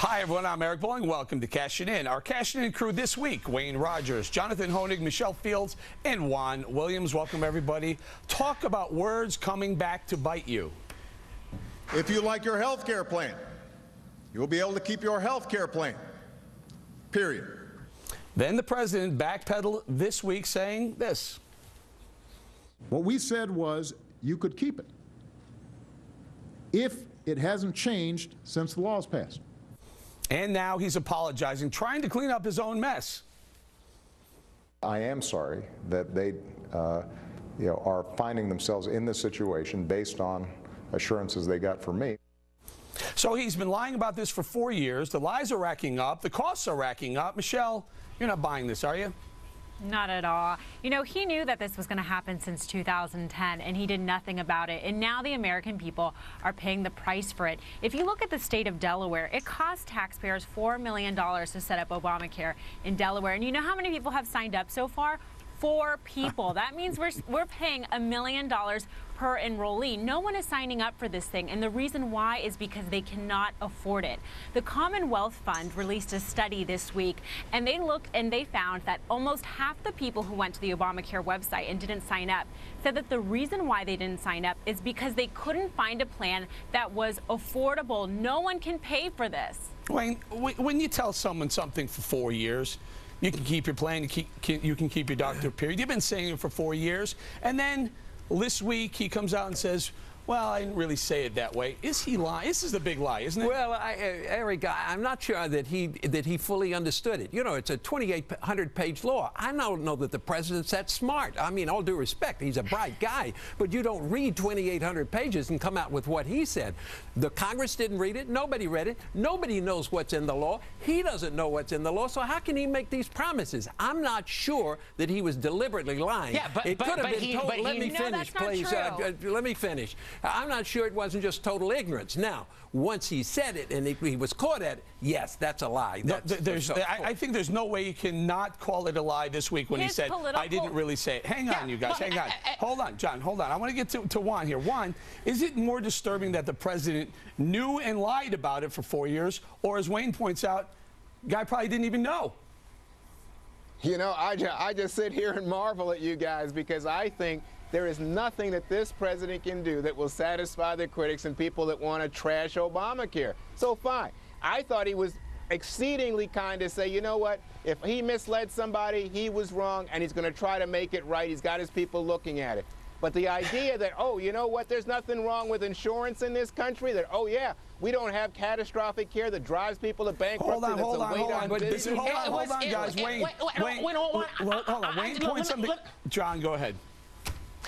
Hi, everyone. I'm Eric Bolling. Welcome to Cashin. Our Cashin crew this week: Wayne Rogers, Jonathan Honig, Michelle Fields, and Juan Williams. Welcome, everybody. Talk about words coming back to bite you. If you like your health care plan, you'll be able to keep your health care plan. Period. Then the president backpedaled this week saying this. What we said was you could keep it if it hasn't changed since the law's passed. And now he's apologizing, trying to clean up his own mess. I am sorry that they are finding themselves in this situation based on assurances they got from me. So he's been lying about this for 4 years. The lies are racking up. The costs are racking up. Michelle, you're not buying this, are you? Not at all. You know, he knew that this was going to happen since 2010, and he did nothing about it. And now the American people are paying the price for it. If you look at the state of Delaware, it cost taxpayers $4 million to set up Obamacare in Delaware. And you know how many people have signed up so far? 4 people. That means we're paying $1 million per enrollee. No one is signing up for this thing, and the reason why is because they cannot afford it. The Commonwealth Fund released a study this week, and they found that almost half the people who went to the Obamacare website and didn't sign up said that the reason why they didn't sign up is because they couldn't find a plan that was affordable. No one can pay for this. Wayne, when you tell someone something for 4 years, you can keep your plan, you can keep your doctor, period. You've been saying it for 4 years. And then this week he comes out and says, well, I didn't really say it that way. Is he lying? This is the big lie, isn't it? Well, Eric, I'm not sure that he fully understood it. You know, it's a 2,800-page law. I don't know that the president's that smart. I mean, all due respect, he's a bright guy, but you don't read 2,800 pages and come out with what he said. The Congress didn't read it. Nobody read it. Nobody knows what's in the law. He doesn't know what's in the law, so how can he make these promises? I'm not sure that he was deliberately lying. Yeah, but it could have been told. Let me finish, please. Let me finish. I'm not sure it wasn't just total ignorance. Now, once he said it and he was caught at it, yes, that's a lie. I think there's no way you cannot call it a lie this week when he said, I didn't really say it. Hang on, you guys, hang on. Hold on, John, hold on. I want to get to Juan here. Juan, is it more disturbing that the president knew and lied about it for 4 years, or as Wayne points out, guy probably didn't even know? You know, I just sit here and marvel at you guys because I think there is nothing that this president can do that will satisfy the critics and people that want to trash Obamacare. So fine. I thought he was exceedingly kind to say, you know what, if he misled somebody, he was wrong, and he's going to try to make it right. He's got his people looking at it. But the idea that, oh, you know what, there's nothing wrong with insurance in this country, that, oh, yeah, we don't have catastrophic care that drives people to bankruptcy. Hold on, guys. Wayne, point something. John, go ahead.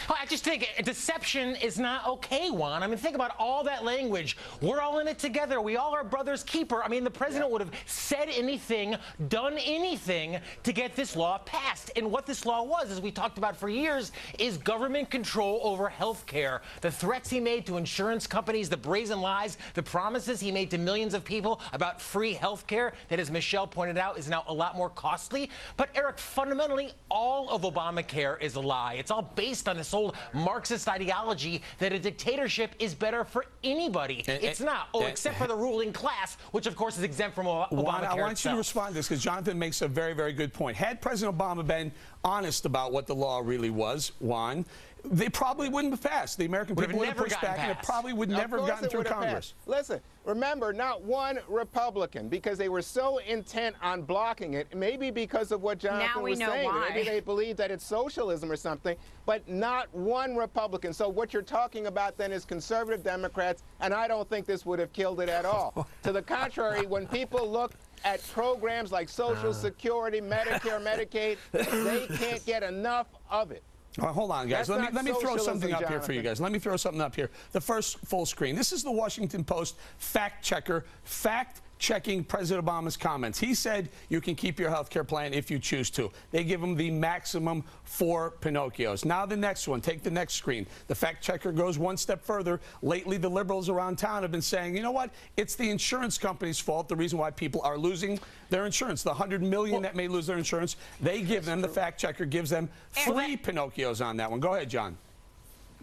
Oh, I just think deception is not okay, Juan. I mean, think about all that language. We're all in it together. We all are brother's keeper. I mean, the president would have said anything, done anything to get this law passed. And what this law was, as we talked about for years, is government control over health care. The threats he made to insurance companies, the brazen lies, the promises he made to millions of people about free health care that, as Michelle pointed out, is now a lot more costly. But, Eric, fundamentally, all of Obamacare is a lie. It's all based on this old Marxist ideology that a dictatorship is better for anybody. It's not, except for the ruling class, which of course is exempt from Obamacare. I want you to respond to this because Jonathan makes a very, very good point. Had President Obama been honest about what the law really was, Juan, they probably wouldn't have passed. The American people would have pushed back, and it probably would never have gotten through Congress. Listen, remember, not one Republican, because they were so intent on blocking it, maybe because of what Jonathan was saying. Why. Maybe they believe that it's socialism or something, but not one Republican. So what you're talking about then is conservative Democrats, and I don't think this would have killed it at all. To the contrary, when people look at programs like Social Security, Medicare, Medicaid, they can't get enough of it. Hold on, guys. Let me throw something up here for you guys. Let me throw something up here. The first full screen. This is the Washington Post fact checker, fact-checking President Obama's comments. He said you can keep your health care plan if you choose to. They give him the maximum 4 Pinocchios. Now the next one. Take the next screen. The fact checker goes one step further. Lately, the liberals around town have been saying, you know what? It's the insurance company's fault, the reason why people are losing their insurance. The 100 million that may lose their insurance, they give them, the fact checker gives them 3 Pinocchios on that one. Go ahead, John.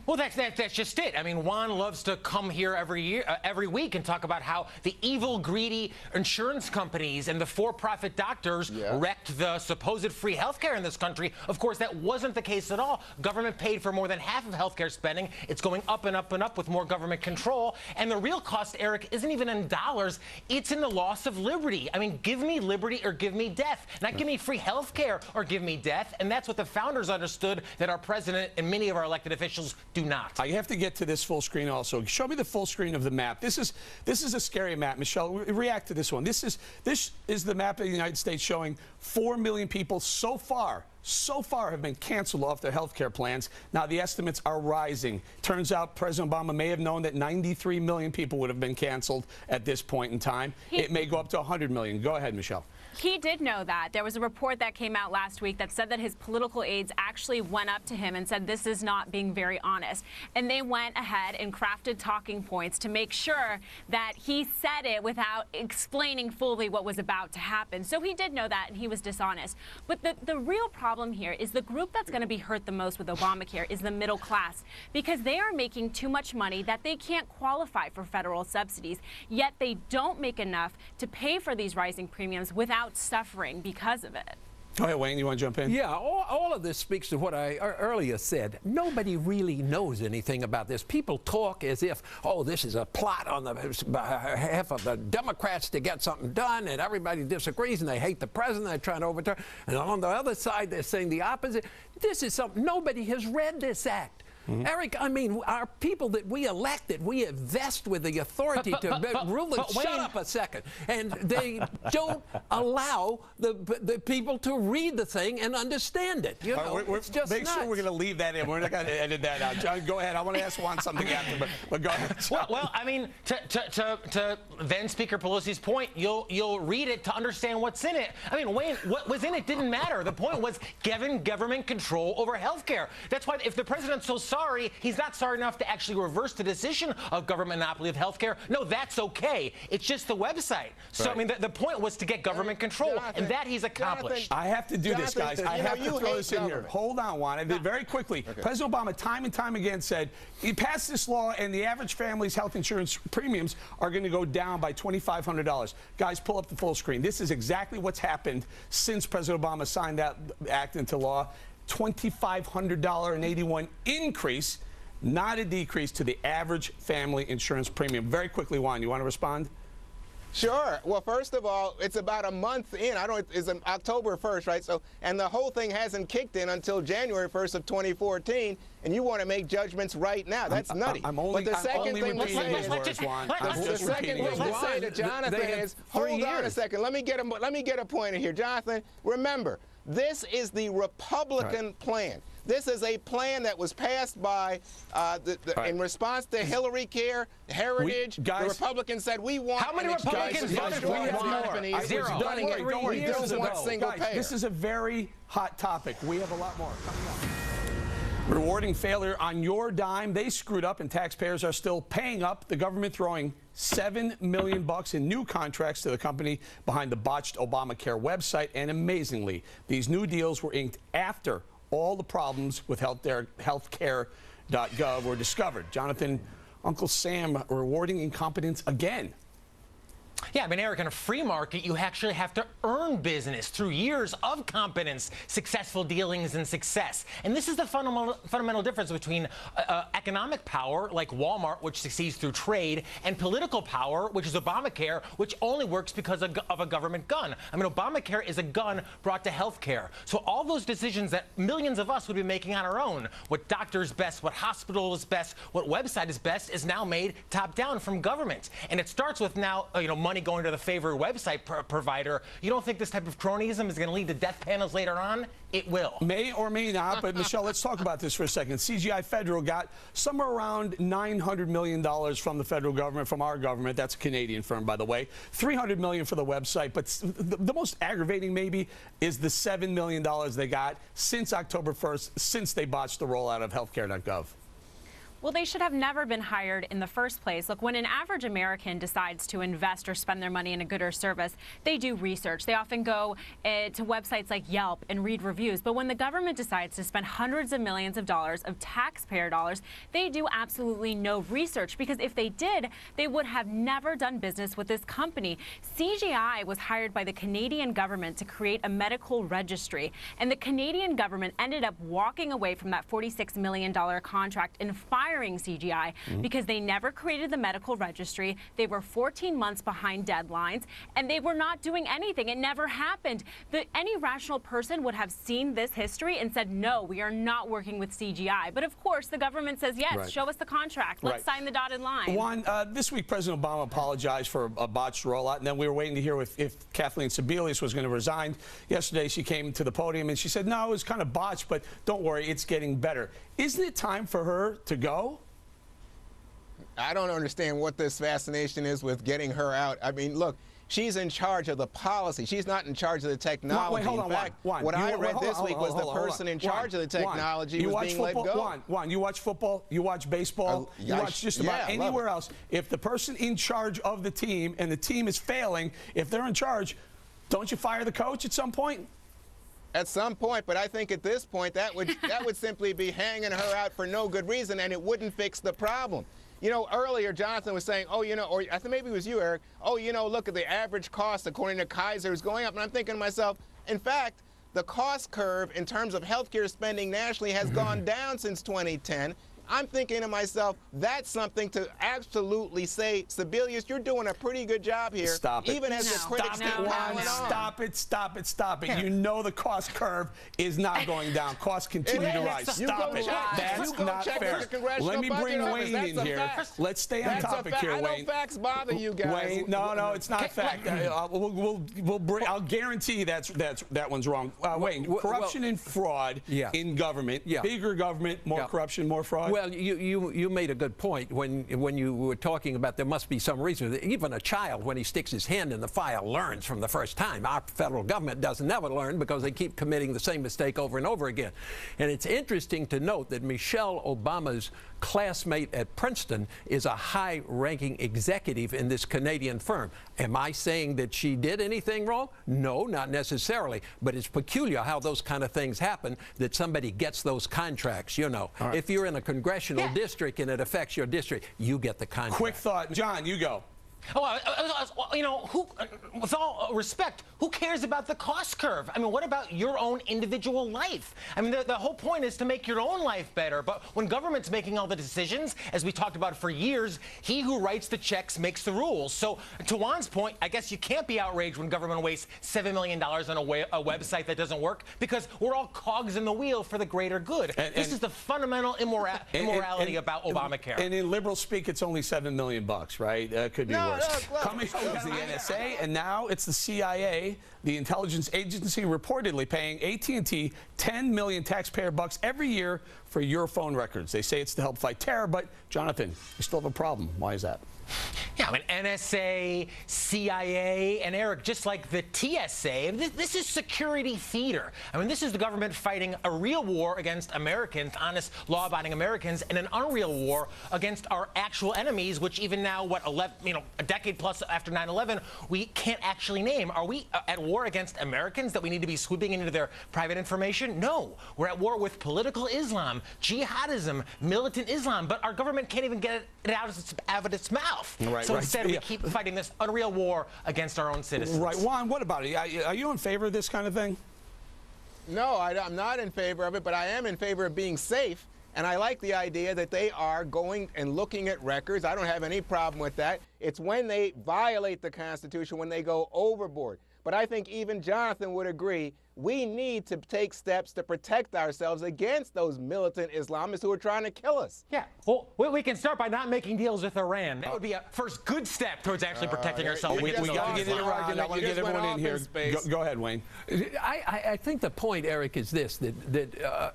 Well, that's just it. I mean, Juan loves to come here every week and talk about how the evil, greedy insurance companies and the for-profit doctors wrecked the supposed free health care in this country. Of course, that wasn't the case at all. Government paid for more than half of health care spending. It's going up and up and up with more government control. And the real cost, Eric, isn't even in dollars. It's in the loss of liberty. I mean, give me liberty or give me death. Not give me free health care or give me death. And that's what the founders understood that our president and many of our elected officials do not. I have to get to this full screen also. Show me the full screen of the map. This is a scary map, Michelle. React to this one. This is the map of the United States showing 4 million people so far have been canceled off their health care plans. Now the estimates are rising. Turns out President Obama may have known that 93 million people would have been canceled at this point in time. It may go up to 100 million. Go ahead, Michelle. He did know that. There was a report that came out last week that said that his political aides actually went up to him and said this is not being very honest. And they went ahead and crafted talking points to make sure that he said it without explaining fully what was about to happen. So he did know that, and he was dishonest. But the real problem here is the group that's going to be hurt the most with Obamacare is the middle class, because they are making too much money that they can't qualify for federal subsidies, yet they don't make enough to pay for these rising premiums without suffering because of it. Go ahead, Wayne. You want to jump in? Yeah, all of this speaks to what I earlier said. Nobody really knows anything about this. People talk as if, oh, this is a plot on the behalf of the Democrats to get something done, and everybody disagrees, and they hate the president. They're trying to overturn. And on the other side, they're saying the opposite. This is something nobody has read this act. Eric, I mean, our people that we elected, we invest with the authority to rule them. Shut up a second. And they don't allow the people to read the thing and understand it. You know, it's just make nuts. sure we're going to leave that in. We're not going to edit that out. John, go ahead. I want to ask Juan something after, but go ahead. Well, I mean, to then Speaker Pelosi's point, you'll read it to understand what's in it. I mean, Wayne, what was in it didn't matter. The point was giving government control over health care. That's why if the president's so sorry, he's not sorry enough to actually reverse the decision of government monopoly of health care. No, that's okay. It's just the website. So, right. I mean, the point was to get government control, and that he's accomplished. I have to do this, guys. I have to throw this in here. Hold on, Juan. Very quickly. Okay. President Obama time and time again said he passed this law, and the average family's health insurance premiums are going to go down by $2,500. Guys, pull up the full screen. This is exactly what's happened since President Obama signed that act into law. $2,500.81 increase, not a decrease to the average family insurance premium. Very quickly, Juan, you want to respond? Sure. Well, first of all, it's about a month in. It's October 1st, right? So, and the whole thing hasn't kicked in until January 1st of 2014, and you want to make judgments right now. That's nutty. But the second thing let's say to Jonathan is, hold on a second. Let me get a point in here. Jonathan, remember, this is the Republican plan. This is a plan that was passed by, in response to Hillary Care, Heritage. The Republicans said, we want... How many Republicans voted for more? Zero. Don't worry. Guys, this is a very hot topic. We have a lot more coming up. Rewarding failure on your dime. They screwed up, and taxpayers are still paying up. The government throwing $7 million in new contracts to the company behind the botched Obamacare website. And amazingly, these new deals were inked after all the problems with healthcare.gov were discovered. Jonathan, Uncle Sam rewarding incompetence again. Yeah, I mean, Eric, in a free market, you actually have to earn business through years of competence, successful dealings, and success. And this is the fundamental difference between economic power, like Walmart, which succeeds through trade, and political power, which is Obamacare, which only works because of a government gun. I mean, Obamacare is a gun brought to health care. So all those decisions that millions of us would be making on our own, what doctor is best, what hospital is best, what website is best, is now made top down from government. And it starts with now, money going to the favorite website provider. You don't think this type of cronyism is going to lead to death panels later on? It will. May or may not, but Michelle, let's talk about this for a second. CGI Federal got somewhere around $900 million from the federal government, from our government. That's a Canadian firm, by the way. $300 million for the website, but the most aggravating maybe is the $7 million they got since October 1st, since they botched the rollout of healthcare.gov. Well, they should have never been hired in the first place. Look, when an average American decides to invest or spend their money in a good or service, they do research. They often go to websites like Yelp and read reviews. But when the government decides to spend hundreds of millions of dollars of taxpayer dollars, they do absolutely no research, because if they did, they would have never done business with this company. CGI was hired by the Canadian government to create a medical registry, and the Canadian government ended up walking away from that $46 million contract and firing CGI because they never created the medical registry. They were 14 months behind deadlines, and they were not doing anything. It never happened. Any rational person would have seen this history and said, no, we are not working with CGI. But of course, the government says, yes, show us the contract. Let's sign the dotted line. Juan, this week, President Obama apologized for a botched rollout, and then we were waiting to hear if Kathleen Sebelius was going to resign. Yesterday, she came to the podium and she said, no, it was kind of botched, but don't worry, it's getting better. Isn't it time for her to go? I don't understand what this fascination is with getting her out. I mean, look, she's in charge of the policy. She's not in charge of the technology. Wait, hold on, in fact, Juan. what I read this week was the person in charge of the technology was being let go. Juan, you watch football, you watch baseball, you watch just about anywhere else. If the person in charge of the team and the team is failing, if they're in charge, don't you fire the coach at some point? At some point, but I think at this point that would simply be hanging her out for no good reason, and it wouldn't fix the problem. You know, earlier Jonathan was saying, oh, you know, or I think maybe it was you, Eric, oh, you know, look at the average cost according to Kaiser is going up. And I'm thinking to myself, in fact, the cost curve in terms of healthcare spending nationally has gone down since 2010. I'm thinking to myself, that's something to absolutely say, Sebelius, you're doing a pretty good job here. Stop it. Even as the critics keep piling on. Stop it, stop it, stop it. You know the cost curve is not going down. Costs continue to rise. Stop it. That's not fair. Let me bring Wayne in here. Let's stay on topic here, Wayne. I know facts bother you guys. Wayne, no, it's not fact. I'll guarantee that one's wrong. Wayne, corruption and fraud in government. Bigger government, more corruption, more fraud. Well, you made a good point when you were talking about there must be some reason. Even a child, when he sticks his hand in the file, learns from the first time. Our federal government doesn't never learn because they keep committing the same mistake over and over again. And it's interesting to note that Michelle Obama's classmate at Princeton is a high-ranking executive in this Canadian firm. Am I saying that she did anything wrong? No, not necessarily. But it's peculiar how those kind of things happen, that somebody gets those contracts, you know. Right. If you're in a congressional district and it affects your district, you get the contract. Quick thought. John, you go. Oh, you know, with all respect, who cares about the cost curve? I mean, what about your own individual life? I mean, the whole point is to make your own life better. But when government's making all the decisions, as we talked about for years, he who writes the checks makes the rules. So to Juan's point, I guess you can't be outraged when government wastes $7 million on a website that doesn't work, because we're all cogs in the wheel for the greater good. This is the fundamental immorality about Obamacare. And in liberal speak, it's only $7 million, right? Could be worse. Coming from the NSA, and now it's the CIA, the intelligence agency, reportedly paying AT&T $10 million taxpayer bucks every year for your phone records. They say it's to help fight terror, but Jonathan, you still have a problem. Why is that? Yeah, I mean, NSA, CIA, and Eric, just like the TSA, this is security theater. I mean, this is the government fighting a real war against Americans, honest, law-abiding Americans, and an unreal war against our actual enemies, which even now, a decade plus after 9/11, we can't actually name. Are we at war against Americans that we need to be sweeping into their private information? No. We're at war with political Islam, jihadism, militant Islam, but our government can't even get it out of its mouth. So instead, we keep fighting this unreal war against our own citizens. Right. Juan, what about it? Are you in favor of this kind of thing? No, I'm not in favor of it, but I am in favor of being safe. And I like the idea that they are going and looking at records. I don't have any problem with that. It's when they violate the Constitution, when they go overboard. But I think even Jonathan would agree we need to take steps to protect ourselves against those militant Islamists who are trying to kill us. Yeah, well, we can start by not making deals with Iran. That would be a first good step towards actually protecting ourselves. We got to get Iran. I want to get everyone in here. Go ahead, Wayne. I think the point, Eric, is this, that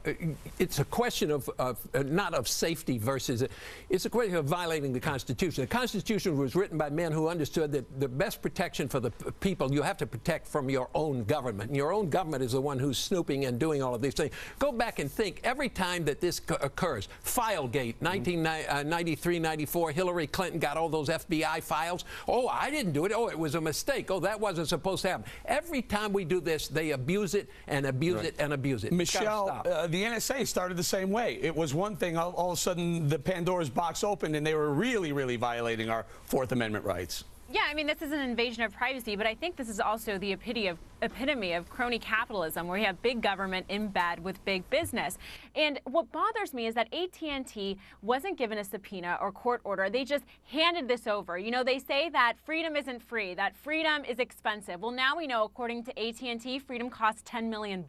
it's a question of not of safety versus, it's a question of violating the Constitution. The Constitution was written by men who understood that the best protection for the people you have to protect from your own government. And your own government government is the one who's snooping and doing all of these things. Go back and think, every time that this occurs, Filegate, 1993, 94, Hillary Clinton got all those FBI files. Oh, I didn't do it. Oh, it was a mistake. Oh, that wasn't supposed to happen. Every time we do this, they abuse it and abuse it and abuse it. Michelle, the NSA started the same way. It was one thing, all of a sudden the Pandora's box opened and they were really, really violating our Fourth Amendment rights. Yeah, I mean, this is an invasion of privacy, but I think this is also the epitome of crony capitalism, where you have big government in bed with big business. And what bothers me is that AT&T wasn't given a subpoena or court order. They just handed this over. You know, they say that freedom isn't free, that freedom is expensive. Well, now we know, according to AT&T, freedom costs $10 million.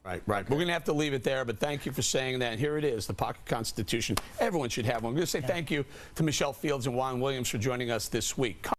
Right. We're going to have to leave it there, but thank you for saying that. And here it is, the Pocket Constitution. Everyone should have one. I'm going to say thank you to Michelle Fields and Juan Williams for joining us this week.